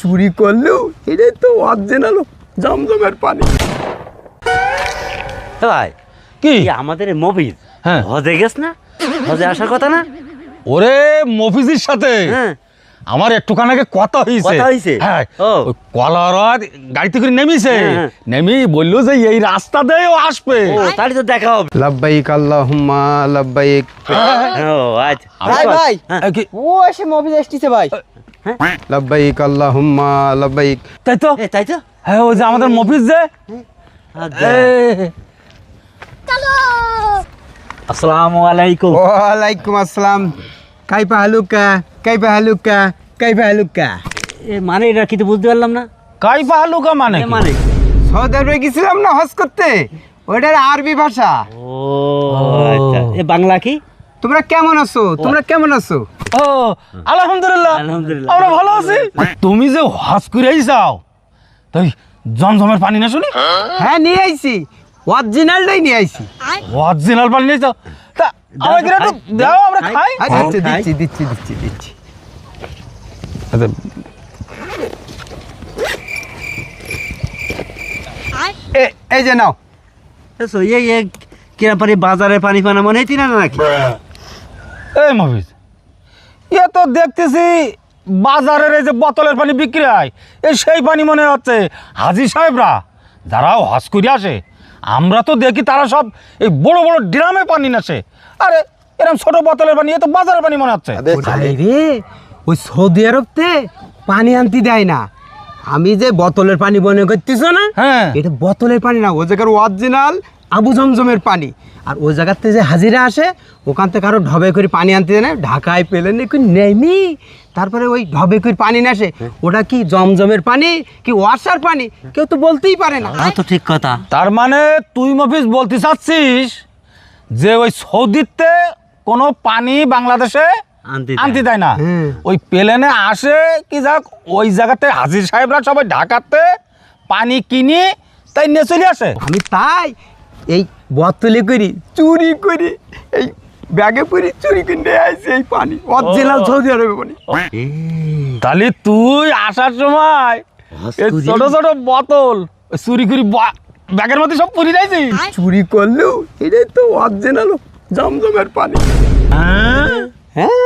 চুরি করলেও এটাই তো অরিজিনাল জমজমের পানি। ভাই কি আমাদের মফিজ হ্যাঁ হজে গেছ না? হজে আসার কথা না? ওরে মফিজের সাথে হ্যাঁ আমার একটুখানি আগে কথা হয়েছে। হ্যাঁ ওই কলার গাড়িতে করে নেমেছে, নেমে বললো যে এই রাস্তা দিয়েও আসবে। তাহলে তো দেখা হবে। লাব্বাইক আল্লাহুম্মা লাব্বাইক। ও আচ্ছা ভাই ভাই ও এসে মফিজ আসছে ভাই। লাব্বাইক আল্লাহুম্মা লাব্বাইক। তাই তো তাই তো হ্যাঁ ওই যে আমাদের মফিজ যে আসসালামু আলাইকুম। ওয়ালাইকুম আসসালাম। কাইফা হালুকা কাইফা হালুকা কাইফা হালুকা। এ মানে এটা কি তো বুঝতে পারলাম না। কাইফা হালুকা মানে কি? মানে সৌদি আরবে গেছিলাম না হজ করতে, ওইটার আরবি ভাষা। ও আচ্ছা এ বাংলা কি? তোমরা কেমন আছো? তোমরা কেমন আছো? ও আলহামদুলিল্লাহ আলহামদুলিল্লাহ আমরা ভালো আছি। তুমি যে হজ করে যাও তাই জমজমের পানি না শুনি? হ্যাঁ নিয়ে আইছি, অরিজিনালটাই নিয়ে আইছি। অরিজিনাল পানি নিয়ে যাও তা আমাকে একটু দাও আমরা খাই। আচ্ছা দিচ্ছি দিচ্ছি দিচ্ছি দিচ্ছি। আচ্ছা এই যে নাও। তো এই কিরা পারি বাজারে পানি পানা মনে হইতি না নাকি? এই মফিজ এ তো দেখতেছি বাজারের এই যে বোতলের পানি বিক্রি হয় এই সেই পানি মনে হচ্ছে। হাজি সাহেবরা যারাও হজ করে আসে আমরা তো দেখি তারা সব এই বড় বড় ড্রামে পানি নাসে, আরে এরকম ছোট বোতলের পানি এ তো বাজারের পানি মনে হচ্ছে। রে ওই সৌদি আরবতে পানি আনতে দেয় না। আমি যে বোতলের পানি মনে করতেছ না, হ্যাঁ এটা বোতলের পানি না, ও জায়গার অরিজিনাল আবু জমজমের পানি। আর ওই জায়গাতে যে হাজিরা আসে ওখান থেকে আরো ঢবে করে পানি আনতে দেয় না, ঢাকায় পেলেন নেমি তারপরে ওই ঢবে করে পানি না আসে। ওটা কি জমজমের পানি কি ওয়াসার পানি কেউ তো বলতেই পারে না। তো ঠিক কথা। তার মানে তুই মফিজ বলতে চাচ্ছিস যে ওই সৌদিতে কোনো পানি বাংলাদেশে আনতে দেয় না, ওই প্লেনে আসে কি যাক ওই জায়গাতে হাজির সাহেবরা সবাই ঢাকাতে পানি কিনি তাই নিয়ে চলে আসে। আমি তাই এই বোতলে করি চুরি করি এই ব্যাগে পরি চুরি কিনে আইছি এই পানি অরিজিনাল সৌদি আরবের পানি। তাহলে তুই আসার সময় এই ছোট ছোট বোতল চুরি করি ব্যাগের মধ্যে সব পুরি যাইছি। চুরি করলেও এটাই তো অরিজিনাল জমজমের পানি। হ্যাঁ